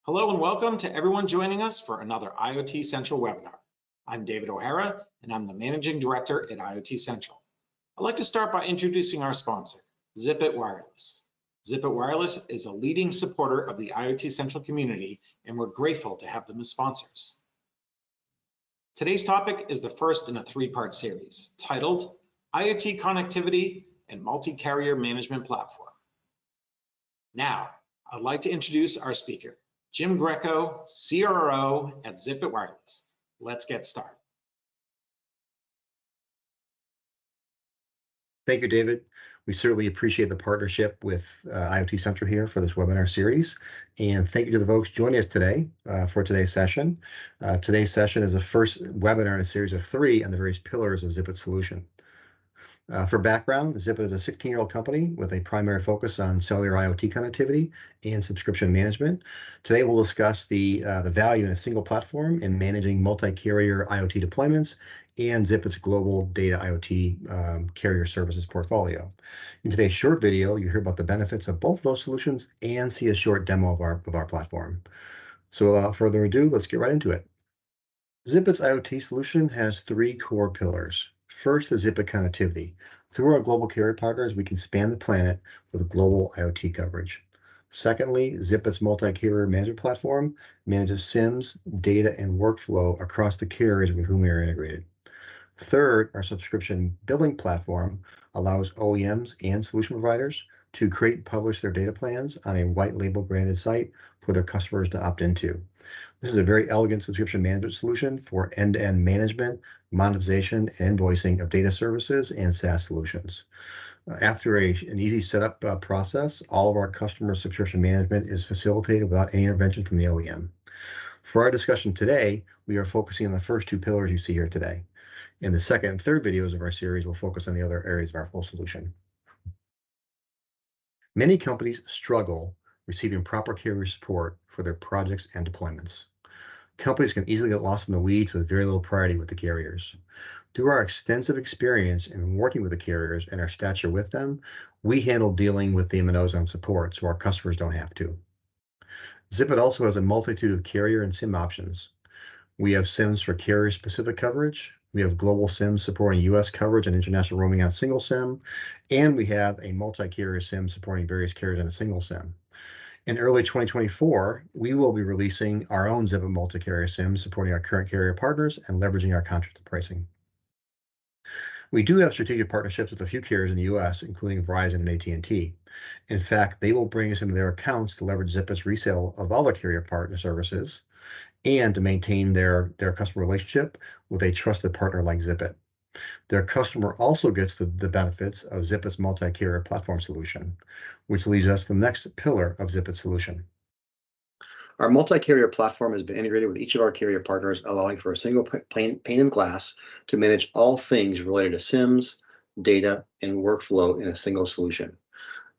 Hello and welcome to everyone joining us for another IoT Central webinar. I'm David O'Hara and I'm the Managing Director at IoT Central. I'd like to start by introducing our sponsor, Zipit Wireless. Zipit Wireless is a leading supporter of the IoT Central community and we're grateful to have them as sponsors. Today's topic is the first in a three-part series titled IoT Connectivity and Multi-Carrier Management Platform. Now, I'd like to introduce our speaker, Jim Greco, CRO at Zipit Wireless. Let's get started. Thank you, David. We certainly appreciate the partnership with IoT Central here for this webinar series. And thank you to the folks joining us today for today's session. Today's session is the first webinar in a series of 3 on the various pillars of Zipit's solution. For background, Zipit is a 16-year-old company with a primary focus on cellular IoT connectivity and subscription management. Today, we'll discuss the value in a single platform in managing multi-carrier IoT deployments and Zipit's global data IoT carrier services portfolio. In today's short video, you hear about the benefits of both of those solutions and see a short demo of our platform. So without further ado, let's get right into it. Zipit's IoT solution has 3 core pillars. First is Zipit connectivity. Through our global carrier partners, we can span the planet with global IoT coverage. Secondly, Zipit's multi-carrier management platform manages SIMs, data, and workflow across the carriers with whom we are integrated. Third, our subscription billing platform allows OEMs and solution providers to create and publish their data plans on a white label branded site for their customers to opt into. This is a very elegant subscription management solution for end-to-end management, monetization, and invoicing of data services and SaaS solutions. After an easy setup process, all of our customer subscription management is facilitated without any intervention from the OEM. For our discussion today, we are focusing on the first 2 pillars you see here today. In the second and third videos of our series, we'll focus on the other areas of our full solution. Many companies struggle receiving proper carrier support for their projects and deployments. Companies can easily get lost in the weeds with very little priority with the carriers. Through our extensive experience in working with the carriers and our stature with them, we handle dealing with the MNOs on support so our customers don't have to. Zipit also has a multitude of carrier and SIM options. We have SIMs for carrier-specific coverage. We have global SIMs supporting US coverage and international roaming on single SIM. And we have a multi-carrier SIM supporting various carriers on a single SIM. In early 2024, we will be releasing our own Zipit multi-carrier SIM supporting our current carrier partners and leveraging our contracted pricing. We do have strategic partnerships with a few carriers in the US, including Verizon and AT&T. In fact, they will bring us into their accounts to leverage Zipit's resale of other carrier partner services and to maintain their customer relationship with a trusted partner like Zipit. Their customer also gets the benefits of Zipit's multi-carrier platform solution, which leads us to the next pillar of Zipit's solution. Our multi-carrier platform has been integrated with each of our carrier partners, allowing for a single pane of glass to manage all things related to SIMs, data, and workflow in a single solution.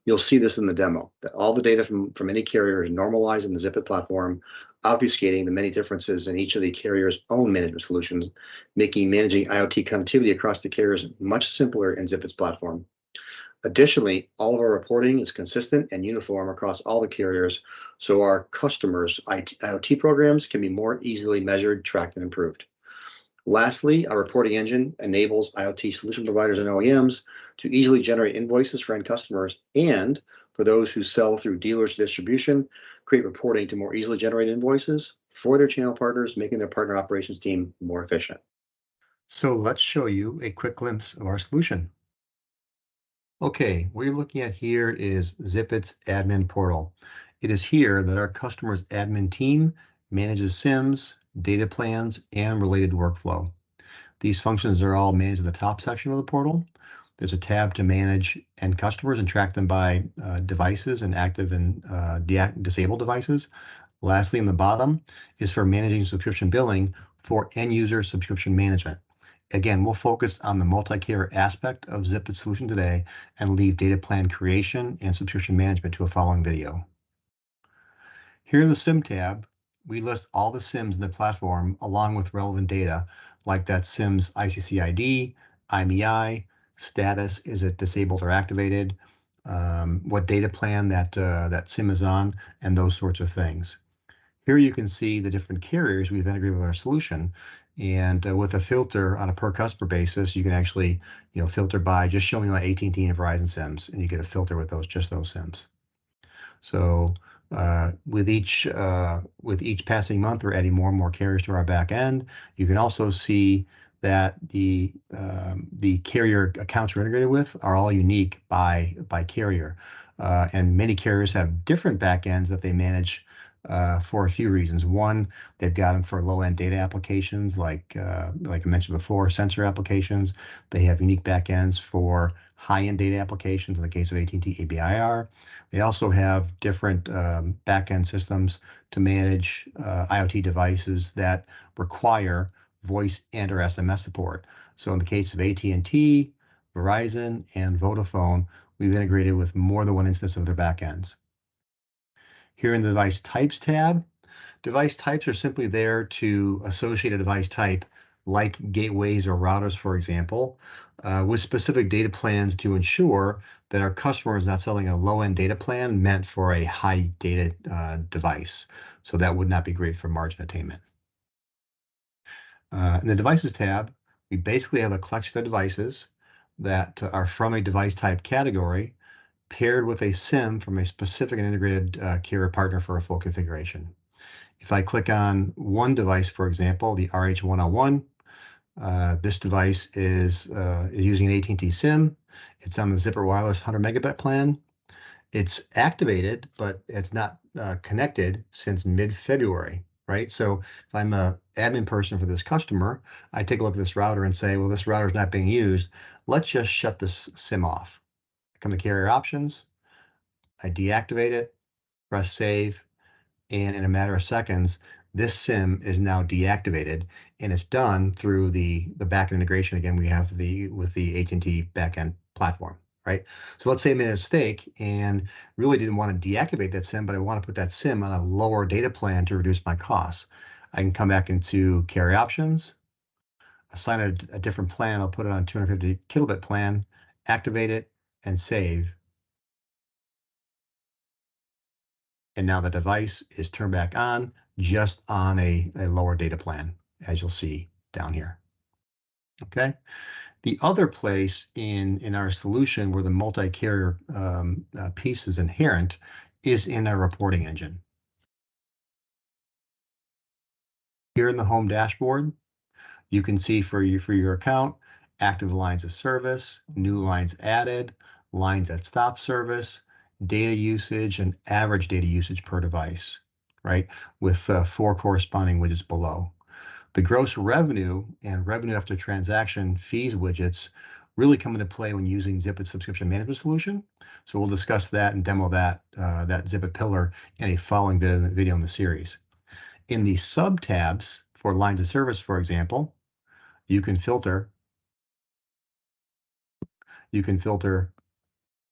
You'll see this in the demo, that all the data from any carrier is normalized in the Zipit platform, obfuscating the many differences in each of the carrier's own management solutions, making managing IoT connectivity across the carriers much simpler in Zipit's platform. Additionally, all of our reporting is consistent and uniform across all the carriers, so our customers' IoT programs can be more easily measured, tracked, and improved. Lastly, our reporting engine enables IoT solution providers and OEMs to easily generate invoices for end customers and, for those who sell through dealers distribution, create reporting to more easily generate invoices for their channel partners, making their partner operations team more efficient. So let's show you a quick glimpse of our solution. Okay, what you're looking at here is Zipit's admin portal. It is here that our customer's admin team manages SIMs, data plans, and related workflow. These functions are all managed in the top section of the portal. There's a tab to manage end customers and track them by devices and active and disabled devices. Lastly, in the bottom is for managing subscription billing for end user subscription management. Again, we'll focus on the multi-carrier aspect of Zipit's solution today and leave data plan creation and subscription management to a following video. Here in the SIM tab, we list all the SIMs in the platform along with relevant data like that SIM's ICC ID, IMEI, status, is it disabled or activated, what data plan that SIM is on, and those sorts of things. Here you can see the different carriers we've integrated with our solution. And with a filter on a per customer basis, you can actually, filter by just showing like AT&T and Verizon SIMs, and you get a filter with just those SIMs. So with each passing month, we're adding more and more carriers to our back end. You can also see that the carrier accounts we're integrated with are all unique by carrier, and many carriers have different backends that they manage for a few reasons. One, they've got them for low-end data applications, like I mentioned before, sensor applications. They have unique backends for high-end data applications. In the case of AT&T, ABIR. They also have different backend systems to manage IoT devices that require voice and or SMS support. So in the case of AT&T, Verizon, and Vodafone, we've integrated with more than one instance of their backends. Here in the Device Types tab, device types are simply there to associate a device type, like gateways or routers, for example, with specific data plans to ensure that our customer is not selling a low-end data plan meant for a high data device. So that would not be great for margin attainment. In the Devices tab, we basically have a collection of devices that are from a device type category paired with a SIM from a specific and integrated carrier partner for a full configuration. If I click on one device, for example, the RH101, this device is using an AT&T SIM. It's on the Zipper Wireless 100 megabit plan. It's activated, but it's not connected since mid-February, right? So if I'm an admin person for this customer, I take a look at this router and say, well, this router is not being used. Let's just shut this SIM off. I come to carrier options, I deactivate it, press save, and in a matter of seconds, this SIM is now deactivated, and it's done through the backend integration. Again, we have with the AT&T backend platform, right? So let's say I made a mistake and really didn't want to deactivate that SIM, but I want to put that SIM on a lower data plan to reduce my costs. I can come back into carrier options, assign a different plan. I'll put it on 250 kilobit plan, activate it, and save. And now the device is turned back on, just on a lower data plan, as you'll see down here. Okay. The other place in our solution where the multi-carrier piece is inherent is in our reporting engine. Here in the home dashboard, you can see for your account, active lines of service, new lines added, lines that stop service, data usage, and average data usage per device, right? With 4 corresponding widgets below. The gross revenue and revenue after transaction fees widgets really come into play when using Zipit subscription management solution. So we'll discuss that and demo that Zipit pillar in a following video in the series. In the sub tabs for lines of service, for example, you can filter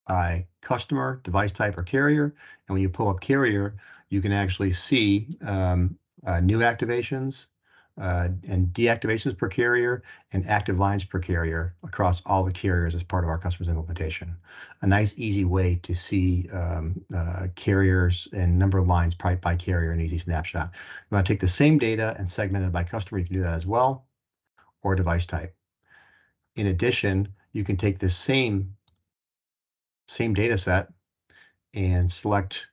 by customer, device type, or carrier. And when you pull up carrier, you can actually see new activations and deactivations per carrier and active lines per carrier across all the carriers as part of our customer's implementation. A nice, easy way to see carriers and number of lines by carrier, an easy snapshot. You want to take the same data and segment it by customer, you can do that as well, or device type. In addition, you can take the same data set and select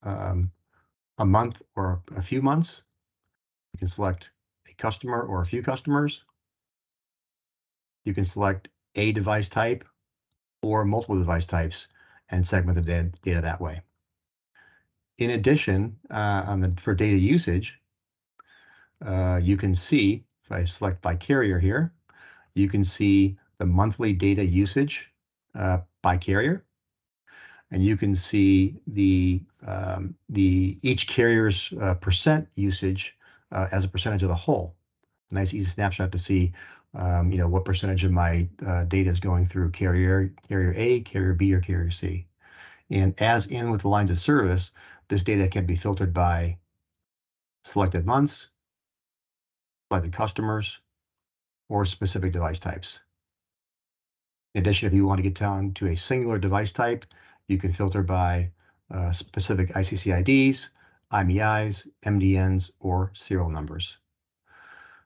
a month or a few months. You can select a customer or a few customers. You can select a device type or multiple device types and segment the data that way. In addition, for data usage, you can see, if I select by carrier here, you can see the monthly data usage by carrier, and you can see each carrier's percent usage as a percentage of the whole. A nice easy snapshot to see what percentage of my data is going through carrier A, carrier B, or carrier C. And as in with the lines of service, this data can be filtered by selected months, selected customers, or specific device types. In addition, if you want to get down to a singular device type, you can filter by specific ICC IDs, IMEIs, MDNs, or serial numbers.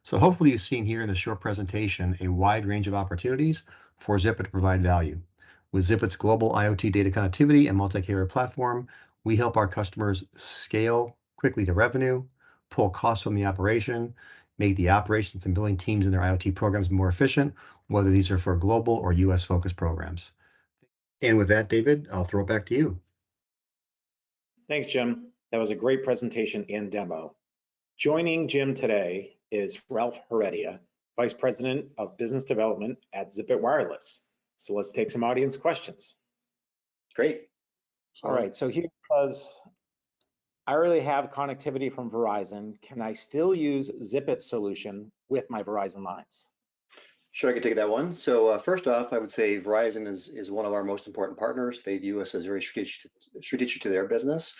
So hopefully you've seen here in this short presentation a wide range of opportunities for Zipit to provide value. With Zipit's global IoT data connectivity and multi-carrier platform, we help our customers scale quickly to revenue, pull costs from the operation, make the operations and billing teams in their IoT programs more efficient, whether these are for global or US focused programs. And with that, David, I'll throw it back to you. Thanks, Jim. That was a great presentation and demo. Joining Jim today is Ralph Heredia, Vice President of Business Development at Zipit Wireless. So let's take some audience questions. Great. All right, so here says, I already have connectivity from Verizon. Can I still use Zipit's solution with my Verizon lines? Sure, I can take that one. So first off, I would say Verizon is one of our most important partners. They view us as very strategic to their business.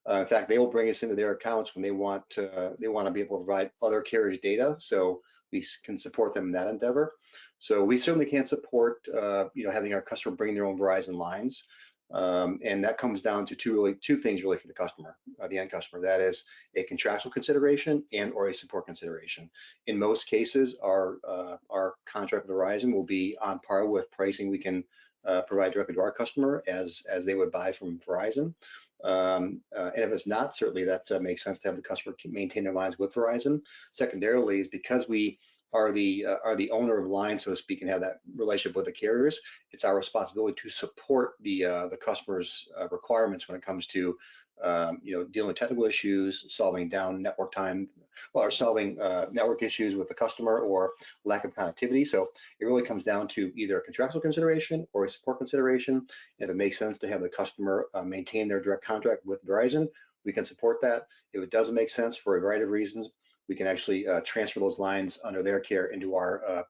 In fact, they will bring us into their accounts when they want to be able to provide other carriers' data, so we can support them in that endeavor. So we certainly can't support having our customer bring their own Verizon lines, and that comes down to two things really for the customer, the end customer. That is a contractual consideration or a support consideration. In most cases, our contract with Verizon will be on par with pricing we can provide directly to our customer as they would buy from Verizon. And if it's not, certainly that makes sense to have the customer maintain their lines with Verizon. Secondarily, is because we are the owner of lines, so to speak, and have that relationship with the carriers, it's our responsibility to support the customer's requirements when it comes to dealing with technical issues, solving down network time, or solving network issues with the customer or lack of connectivity. So it really comes down to either a contractual consideration or a support consideration. If it makes sense to have the customer maintain their direct contract with Verizon, we can support that. If it doesn't make sense for a variety of reasons, we can actually transfer those lines under their care into our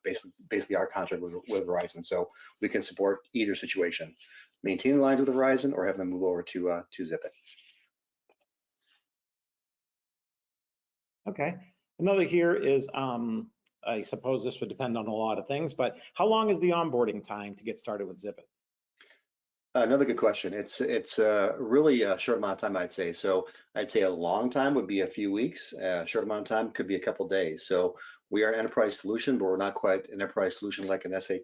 basically our contract with Verizon. So we can support either situation, maintain the lines with Verizon or have them move over to Zipit. Okay. Another here is, I suppose this would depend on a lot of things, but how long is the onboarding time to get started with Zipit? Another good question. It's really a short amount of time, I'd say. So I'd say a long time would be a few weeks. A short amount of time could be a couple of days. So we are an enterprise solution, but we're not quite an enterprise solution like an SAP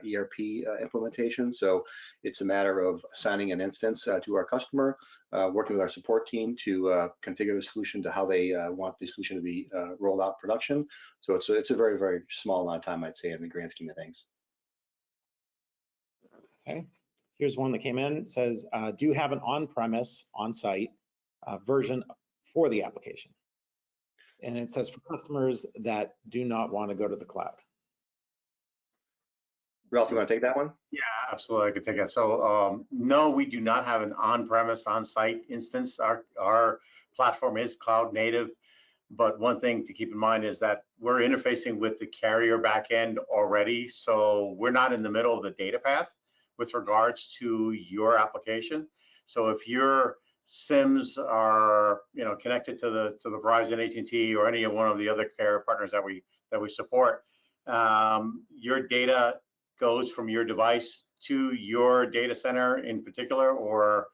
ERP implementation. So it's a matter of assigning an instance to our customer, working with our support team to configure the solution to how they want the solution to be rolled out in production. So it's a very, very small amount of time, I'd say, in the grand scheme of things. Okay. Here's one that came in. It says, do you have an on-premise, on-site version for the application? And it says for customers that do not want to go to the cloud. Ralph, you want to take that one? Yeah, absolutely. I could take that. So no, we do not have an on-premise, on-site instance. Our platform is cloud native. But one thing to keep in mind is that we're interfacing with the carrier backend already. So we're not in the middle of the data path with regards to your application. So if your SIMs are connected to the Verizon, AT&T, or any one of the other carrier partners that we support, your data goes from your device to your data center in particular, or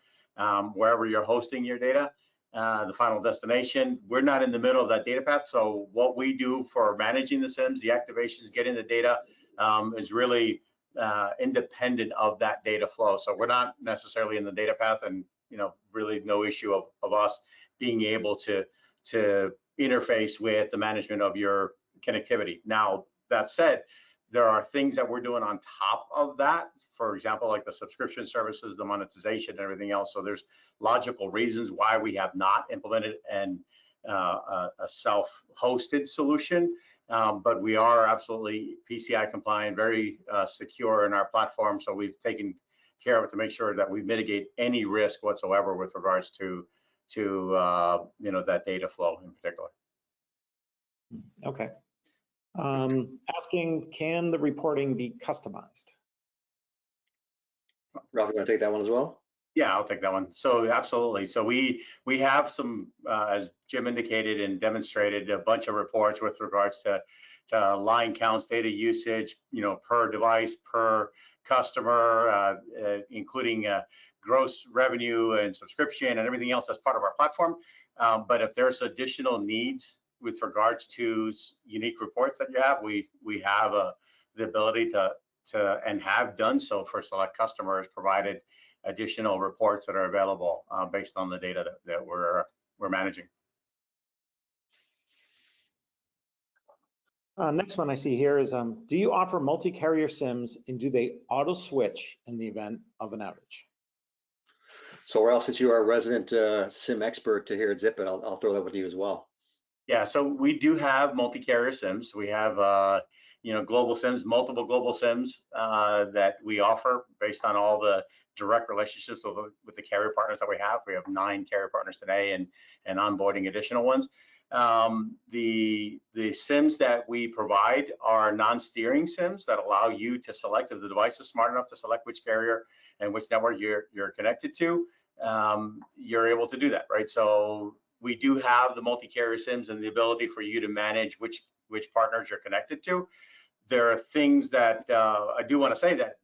wherever you're hosting your data, the final destination. We're not in the middle of that data path. So what we do for managing the SIMs, the activations, getting the data, is really independent of that data flow. So we're not necessarily in the data path, and really no issue of us being able to interface with the management of your connectivity. Now, that said, there are things that we're doing on top of that. For example, like the subscription services, the monetization, and everything else. So there's logical reasons why we have not implemented a self-hosted solution. But we are absolutely PCI compliant, very secure in our platform. So we've taken care of it to make sure that we mitigate any risk whatsoever with regards to that data flow in particular. Okay. Asking, can the reporting be customized? Ralph, you want to take that one as well? Yeah, I'll take that one. So absolutely. So we have some, as Jim indicated and demonstrated, a bunch of reports with regards to line counts, data usage, per device, per customer, including gross revenue and subscription and everything else as part of our platform. But if there's additional needs with regards to unique reports that you have, we have the ability to and have done so for select customers, provided additional reports that are available based on the data that we're managing. Next one I see here is, do you offer multi-carrier SIMs and do they auto switch in the event of an outage? So Ralph, since you are a resident SIM expert here at Zipit, I'll throw that with you as well. Yeah, so we do have multi-carrier SIMs. We have global SIMs, multiple global SIMs that we offer based on all the direct relationships with the carrier partners that we have. We have 9 carrier partners today and onboarding additional ones. The SIMs that we provide are non-steering SIMs that allow you to select, if the device is smart enough to select which carrier and which network you're connected to, you're able to do that, right? So we do have the multi-carrier SIMs and the ability for you to manage which partners you're connected to. There are things that I do want to say that,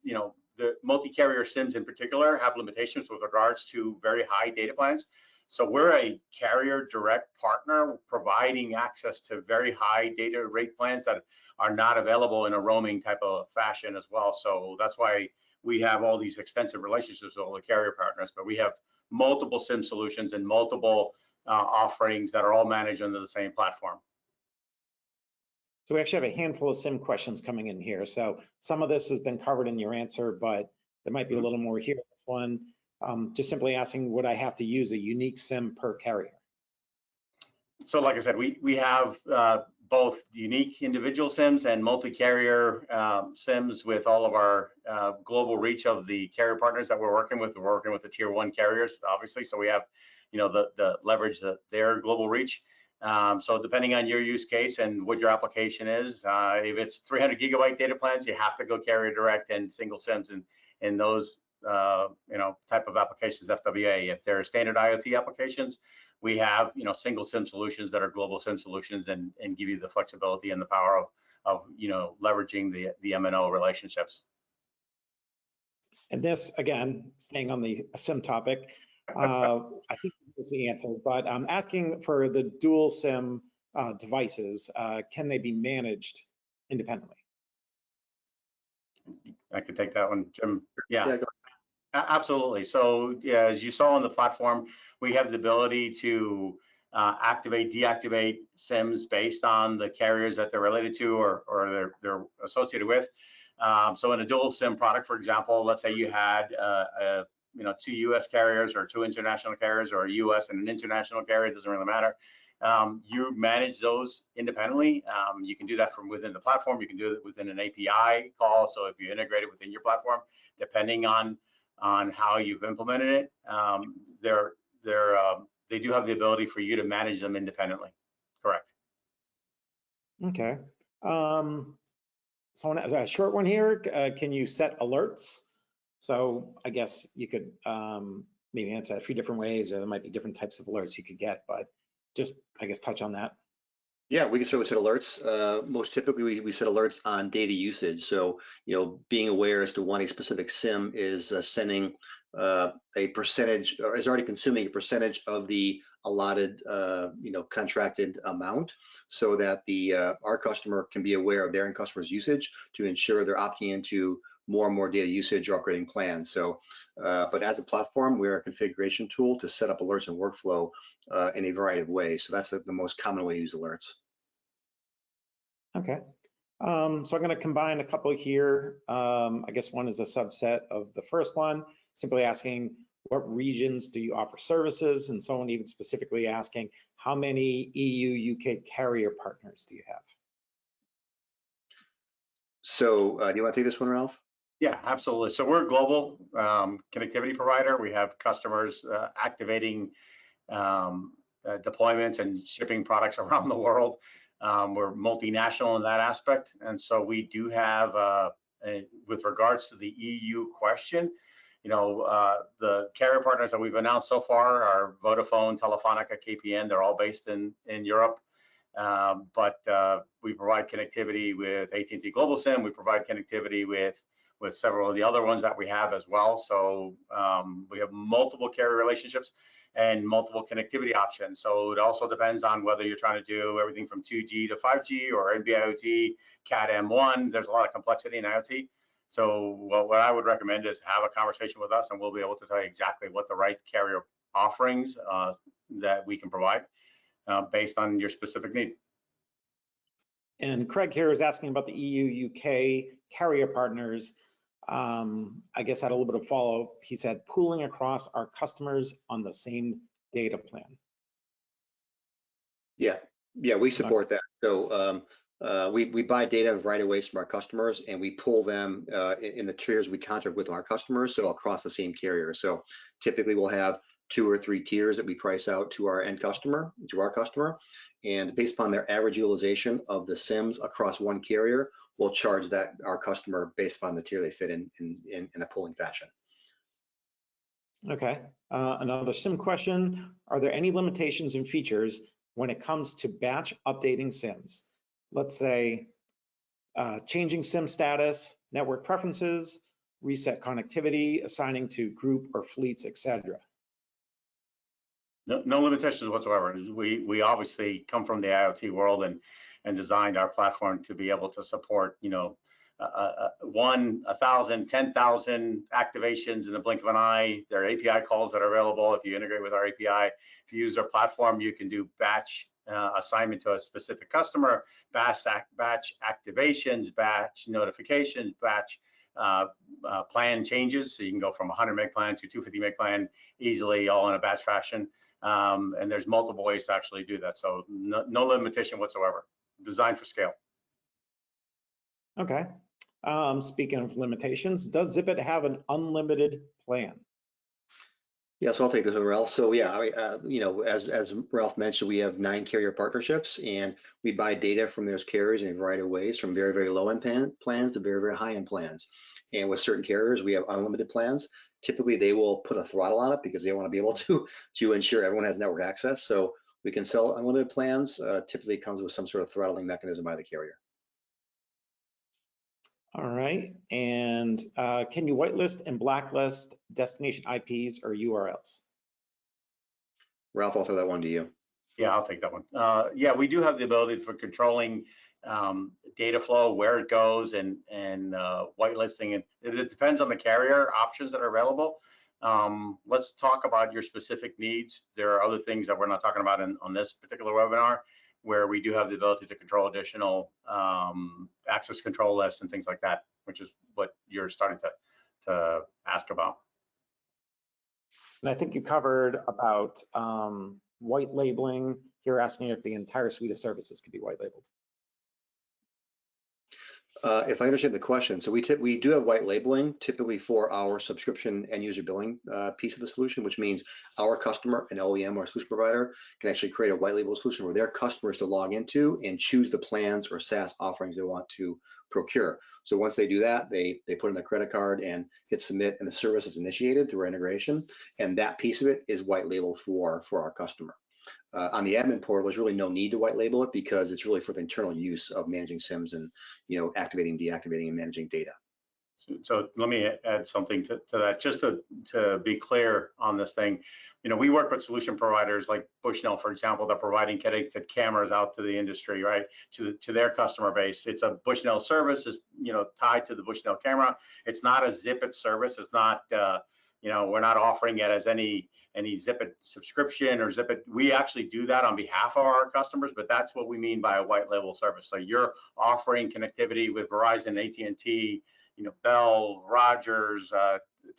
the multi-carrier SIMs in particular have limitations with regards to very high data plans. So we're a carrier direct partner providing access to very high data rate plans that are not available in a roaming type of fashion as well. So that's why we have all these extensive relationships with all the carrier partners, but we have multiple SIM solutions and multiple offerings that are all managed under the same platform. So we actually have a handful of SIM questions coming in here. So some of this has been covered in your answer, but there might be a little more here. This one, just simply asking, would I have to use a unique SIM per carrier? So like I said, we have both unique individual SIMs and multi-carrier SIMs with all of our global reach of the carrier partners that we're working with. We're working with the tier 1 carriers, obviously. So we have, the leverage their global reach. So depending on your use case and what your application is, if it's 300 gigabyte data plans, you have to go carrier direct and single SIMs in those type of applications, FWA. If they're standard IoT applications, we have single SIM solutions that are global SIM solutions and give you the flexibility and the power of leveraging the MNO relationships. And this, again, staying on the SIM topic, I think that's the answer, but I'm asking for the dual SIM devices, can they be managed independently? I could take that one, Jim. Yeah, go absolutely. So yeah, as you saw on the platform, we have the ability to activate, deactivate SIMs based on the carriers that they're related to or they're associated with. So in a dual SIM product, for example, let's say you had 2 US carriers or 2 international carriers, or a US and an international carrier, it doesn't really matter. You manage those independently. You can do that from within the platform. You can do it within an API call. So if you integrate it within your platform, depending on how you've implemented it, they do have the ability for you to manage them independently. Correct. Okay. So a short one here, can you set alerts? So I guess you could maybe answer that a few different ways, or there might be different types of alerts you could get, but just, I guess, touch on that. Yeah, we can certainly set alerts. Most typically, we set alerts on data usage. So, being aware as to when a specific SIM is sending a percentage, or is already consuming a percentage of the allotted, contracted amount, so that our customer can be aware of their end customer's usage to ensure they're opting into more and more data usage or upgrading plans. So, but as a platform, we're a configuration tool to set up alerts and workflow in a variety of ways. So that's the most common way to use alerts. Okay. So I'm going to combine a couple here. I guess one is a subset of the first one, simply asking what regions do you offer services, and someone even specifically asking how many EU, UK carrier partners do you have? So do you want to take this one, Ralph? Yeah, absolutely. So we're a global connectivity provider. We have customers activating deployments and shipping products around the world. We're multinational in that aspect. And so we do have, with regards to the EU question, the carrier partners that we've announced so far are Vodafone, Telefonica, KPN. They're all based in Europe. But we provide connectivity with AT&T Global SIM. We provide connectivity with several of the other ones that we have as well. So we have multiple carrier relationships. and multiple connectivity options. So it also depends on whether you're trying to do everything from 2G to 5G or NB-IoT, Cat M1. There's a lot of complexity in IoT. So what I would recommend is have a conversation with us, and we'll be able to tell you exactly what the right carrier offerings that we can provide based on your specific need. And Craig here is asking about the EU, UK carrier partners. I guess had a little bit of follow. He said pooling across our customers on the same data plan. Yeah, we support that. So we buy data right away from our customers, and we pull them in the tiers we contract with our customers, so across the same carrier. So typically we'll have 2 or 3 tiers that we price out to our end customer, and based upon their average utilization of the SIMs across one carrier, we'll charge that our customer based upon the tier they fit in a pooling fashion. Okay, another SIM question. Are there any limitations and features when it comes to batch updating SIMs? Let's say changing SIM status, network preferences, reset connectivity, assigning to group or fleets, etc. No limitations whatsoever. We obviously come from the IoT world and designed our platform to be able to support, 1,000, 10,000 activations in the blink of an eye. There are API calls that are available. If you integrate with our API, if you use our platform, you can do batch assignment to a specific customer, batch activations, batch notifications, batch plan changes. So you can go from 100 meg plan to 250 meg plan easily, all in a batch fashion. And there's multiple ways to actually do that. So no limitation whatsoever. Designed for scale. Okay. Speaking of limitations, does Zipit have an unlimited plan? Yes, I'll take this one, Ralph. So yeah, as Ralph mentioned, we have 9 carrier partnerships, and we buy data from those carriers in a variety of ways, from very, very low end plans to very, very high end plans. And with certain carriers, we have unlimited plans. Typically, they will put a throttle on it because they want to be able to ensure everyone has network access. So we can sell unlimited plans. Typically, it comes with some sort of throttling mechanism by the carrier. All right. And can you whitelist and blacklist destination IPs or URLs? Ralph, I'll throw that one to you. Yeah, I'll take that one. Yeah, we do have the ability for controlling data flow, where it goes, and whitelisting. And it depends on the carrier options that are available. Let's talk about your specific needs. There are other things that we're not talking about on this particular webinar, where we do have the ability to control additional access control lists and things like that, which is what you're starting to ask about. And I think you covered about white labeling. You're asking if the entire suite of services could be white labeled. If I understand the question, so we do have white labeling typically for our subscription and user billing piece of the solution, which means our customer, an OEM or a solution provider, can actually create a white label solution where their customers to log into and choose the plans or SaaS offerings they want to procure. So once they do that, they put in their credit card and hit submit, and the service is initiated through our integration, and that piece of it is white label for our customer. On the admin portal, there's really no need to white label it because it's really for the internal use of managing SIMs and activating, deactivating, and managing data. So let me add something to that, just to be clear on this thing. We work with solution providers like Bushnell, for example, that are providing connected cameras out to the industry, right, to their customer base. It's a Bushnell service, is tied to the Bushnell camera. It's not a Zipit service. It's not, we're not offering it as any Zipit subscription or Zipit. We actually do that on behalf of our customers, but that's what we mean by a white label service. So you're offering connectivity with Verizon, AT&T, Bell, Rogers,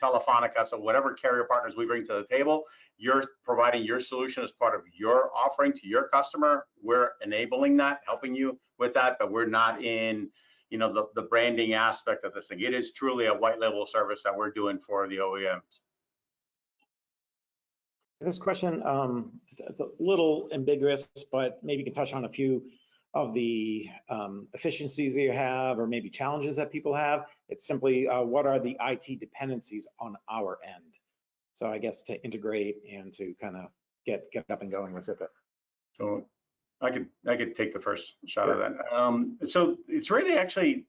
Telefonica, so whatever carrier partners we bring to the table, you're providing your solution as part of your offering to your customer. We're enabling that, helping you with that, but we're not in the branding aspect of this thing. It is truly a white label service that we're doing for the OEMs. This question, it's a little ambiguous, but maybe you can touch on a few of the efficiencies that you have, or maybe challenges that people have. It's simply, what are the IT dependencies on our end? So I guess to integrate and to kind of get up and going with Zipit. So I could take the first shot of that. So it's really actually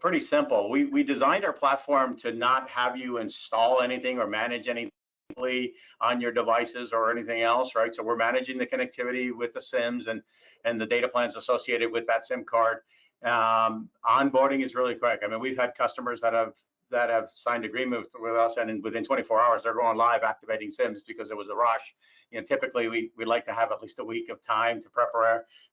pretty simple. We designed our platform to not have you install anything or manage anything on your devices or anything else, right? So we're managing the connectivity with the SIMs and the data plans associated with that SIM card. Onboarding is really quick. I mean, we've had customers that have signed agreements with us, and within 24 hours they're going live activating SIMs because it was a rush. You know, typically we like to have at least a week of time to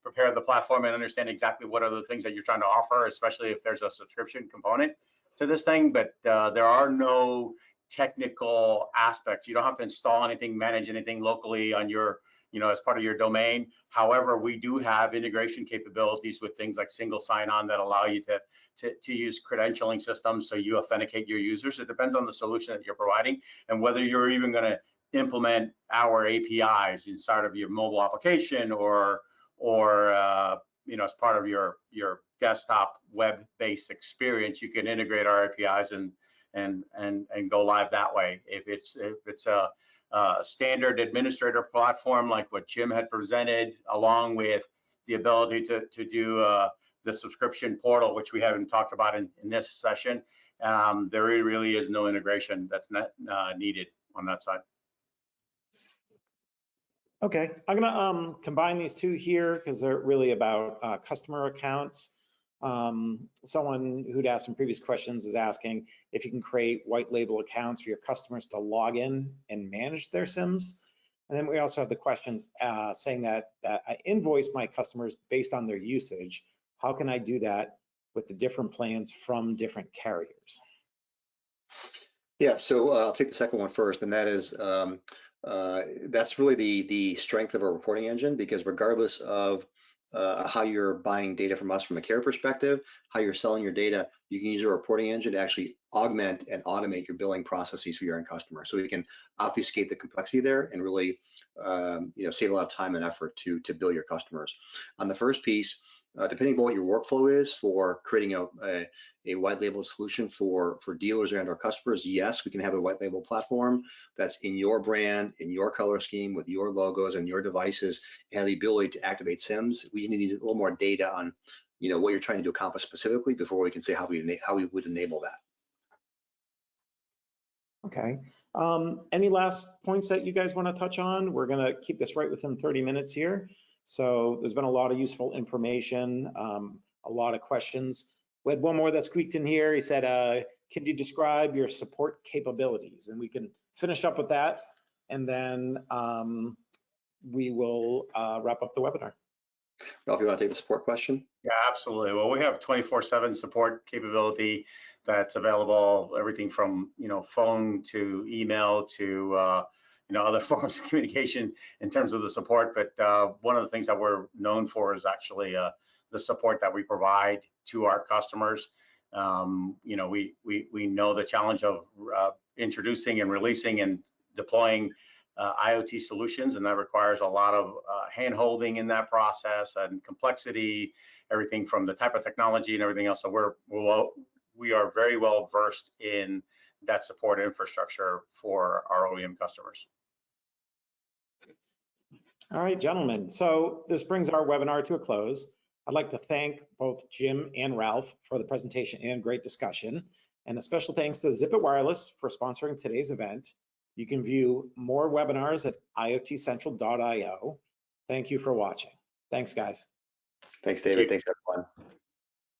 prepare the platform and understand exactly what are the things that you're trying to offer, especially if there's a subscription component to this thing. But there are no technical aspects. You don't have to install anything, manage anything locally on your, as part of your domain. However, we do have integration capabilities with things like single sign-on that allow you to use credentialing systems, so you authenticate your users. It depends on the solution that you're providing and whether you're even going to implement our APIs inside of your mobile application or as part of your desktop web-based experience. You can integrate our APIs and go live that way. If it's a standard administrator platform like what Jim had presented, along with the ability to do the subscription portal, which we haven't talked about in this session, there really is no integration that's not needed on that side. Okay, I'm gonna combine these two here because they're really about customer accounts. Someone who'd asked some previous questions is asking if you can create white label accounts for your customers to log in and manage their SIMs. And then we also have the questions saying that I invoice my customers based on their usage. How can I do that with the different plans from different carriers? Yeah, so I'll take the second one first, and that is that's really the strength of our reporting engine, because regardless of how you're buying data from us from a carrier perspective, how you're selling your data, you can use a reporting engine to actually augment and automate your billing processes for your end customer. So we can obfuscate the complexity there and really save a lot of time and effort to bill your customers. On the first piece, depending on what your workflow is for creating a white label solution for dealers and our customers, yes, we can have a white label platform that's in your brand, in your color scheme, with your logos and your devices, and the ability to activate SIMs. We need a little more data on what you're trying to accomplish specifically before we can say how we would enable that. Okay. Any last points that you guys want to touch on? We're going to keep this right within 30 minutes here. So there's been a lot of useful information, a lot of questions. We had one more that squeaked in here. He said, can you describe your support capabilities? And we can finish up with that, and then we will wrap up the webinar. Ralph, you want to take the support question? Yeah, absolutely. Well, we have 24/7 support capability that's available, everything from phone to email to other forms of communication in terms of the support. But one of the things that we're known for is actually the support that we provide to our customers. We know the challenge of introducing and releasing and deploying IoT solutions, and that requires a lot of hand-holding in that process and complexity, everything from the type of technology and everything else. So we are very well versed in that support infrastructure for our OEM customers. All right, gentlemen. So this brings our webinar to a close. I'd like to thank both Jim and Ralph for the presentation and great discussion. And a special thanks to Zipit Wireless for sponsoring today's event. You can view more webinars at iotcentral.io. Thank you for watching. Thanks, guys. Thanks, David. Thanks, everyone.